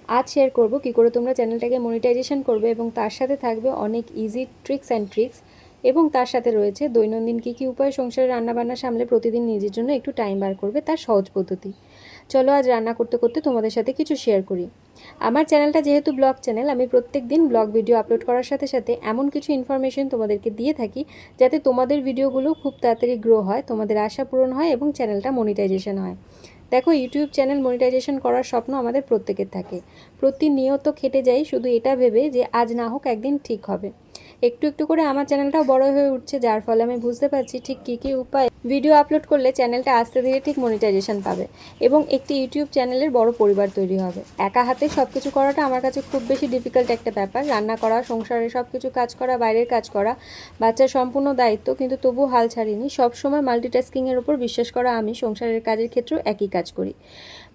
আজ শেয়ার করব কী করে তোমরা চ্যানেলটাকে মনিটাইজেশন করবে এবং তার সাথে থাকবে অনেক ইজি ট্রিক্স এবং তার সাথে রয়েছে দৈনন্দিন কী উপায়ে সংসারে রান্নাবান্না সামলে প্রতিদিন নিজের জন্য একটু টাইম বার করবে তার সহজ পদ্ধতি। চলো আজ রান্না করতে করতে তোমাদের সাথে কিছু শেয়ার করি। আমার চ্যানেলটা যেহেতু ব্লগ চ্যানেল, আমি প্রত্যেক দিন ব্লগ ভিডিও আপলোড করার সাথে সাথে এমন কিছু ইনফরমেশন তোমাদেরকে দিয়ে থাকি যাতে তোমাদের ভিডিওগুলো খুব তাড়াতাড়ি গ্রো হয়, তোমাদের আশা পূরণ হয় এবং চ্যানেলটা মনিটাইজেশন হয়। দেখো, ইউটিউব চ্যানেল মনিটাইজেশন করার স্বপ্ন আমাদের প্রত্যেকের থাকে। প্রতিনিয়ত খেটে যাই শুধু এটা ভেবে যে আজ না হোক একদিন ঠিক হবে। একটু একটু করে আমার চ্যানেলটাও বড় হয়ে উঠছে, যার ফলে আমি বুঝতে পারছি ঠিক কী উপায় ভিডিও আপলোড করলে চ্যানেলটা আস্তে ধীরে ঠিক মনিটাইজেশন পাবে এবং একটি ইউটিউব চ্যানেলের বড় পরিবার তৈরি হবে। একা হাতে সব কিছু করাটা আমার কাছে খুব বেশি ডিফিকাল্ট একটা ব্যাপার। রান্না করা, সংসারে সব কিছু কাজ করা, বাইরের কাজ করা, বাচ্চার সম্পূর্ণ দায়িত্ব, কিন্তু তবু হাল ছাড়িনি। সবসময় মাল্টিটাস্কিংয়ের ওপর বিশ্বাস করা আমি সংসারের কাজের ক্ষেত্রেও একই কাজ করি।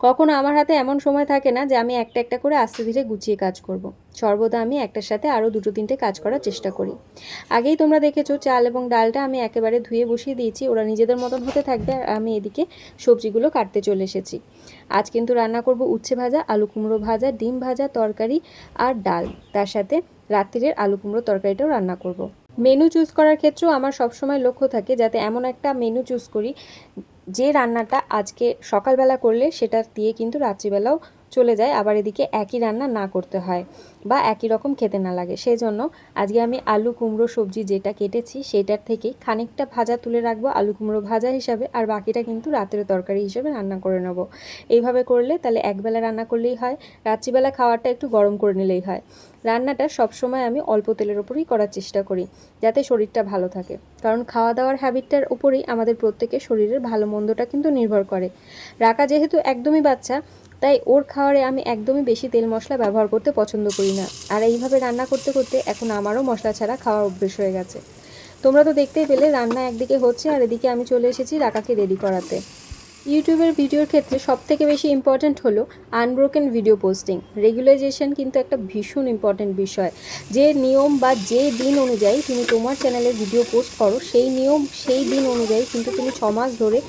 কখনো আমার হাতে এমন সময় থাকে না যে আমি একটা একটা করে আস্তে ধীরে গুছিয়ে কাজ করব। সর্বদা আমি একটার সাথে আরও দুটো তিনটে কাজ করার চেষ্টা করি। আগেই তোমরা দেখেছো চাল এবং ডালটা আমি একেবারে ধুয়ে বসিয়ে দিয়েছি, ওরা নিজেদের মতন হতে থাকবে আর আমি এদিকে সবজিগুলো কাটতে চলে এসেছি। আজ কিন্তু রান্না করব উচ্ছে ভাজা, আলু কুমড়ো ভাজা, ডিম ভাজা, তরকারি আর ডাল। তার সাথে রাত্রিরের আলু কুমড়ো তরকারিটাও রান্না করব। মেনু চুজ করার ক্ষেত্রেও আমার সবসময় লক্ষ্য থাকে যাতে এমন একটা মেনু চুজ করি যে রান্নাটা আজকে সকালবেলা করলে সেটা দিয়ে কিন্তু রাত্রিবেলাও চলে যায়, আবার এদিকে একই রান্না না করতে হয় বা একই রকম খেতে না লাগে। সেই জন্য আজকে আমি আলু কুমড়ো সবজি যেটা কেটেছি সেটার থেকে খানিকটা ভাজা তুলে রাখবো আলু কুমড়ো ভাজা হিসাবে, আর বাকিটা কিন্তু রাতের তরকারি হিসেবে রান্না করে নেব। এইভাবে করলে তাহলে একবেলা রান্না করলেই হয়, রাত্রিবেলা খাওয়ারটা একটু গরম করে নিলেই হয়। রান্নাটা সবসময় আমি অল্প তেলের ওপরেই করার চেষ্টা করি যাতে শরীরটা ভালো থাকে, কারণ খাওয়া দাওয়ার হ্যাবিটটার উপরেই আমাদের প্রত্যেকের শরীরের ভালো মন্দটা কিন্তু নির্ভর করে। রাকা যেহেতু একদমই বাচ্চা, তাই ওর খাওয়ারে আমি একদমই বেশি তেল মশলা ব্যবহার করতে পছন্দ করি না, আর এইভাবে রান্না করতে করতে এখন আমারও মশলা ছাড়া খাওয়ার অভ্যেস হয়ে গেছে। তোমরা তো দেখতেই পেলে রান্না একদিকে হচ্ছে আর এদিকে আমি চলে এসেছি রাকাকে রেডি করাতে। ইউটিউবের ভিডিওর ক্ষেত্রে সবথেকে বেশি ইম্পর্ট্যান্ট হলো আনব্রোকেন ভিডিও পোস্টিং। রেগুলারাইজেশন কিন্তু একটা ভীষণ ইম্পর্ট্যান্ট বিষয়। যে নিয়ম বা যে দিন অনুযায়ী তুমি তোমার চ্যানেলে ভিডিও পোস্ট করো, সেই নিয়ম সেই দিন অনুযায়ী কিন্তু তুমি 6 মাস ধরে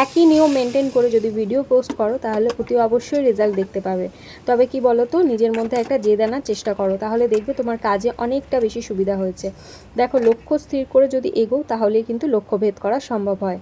একই নিয়ম মেনটেন করে যদি ভিডিও পোস্ট করো তাহলে অতি অবশ্যই রেজাল্ট দেখতে পাবে। তবে কি বলো তো, নিজের মধ্যে একটা জেদ আনার চেষ্টা করো, তাহলে দেখবে তোমার কাজে অনেকটা বেশি সুবিধা হয়েছে। দেখো, লক্ষ্য স্থির করে যদি এগোও তাহলেই কিন্তু লক্ষ্য ভেদ করা সম্ভব হয়।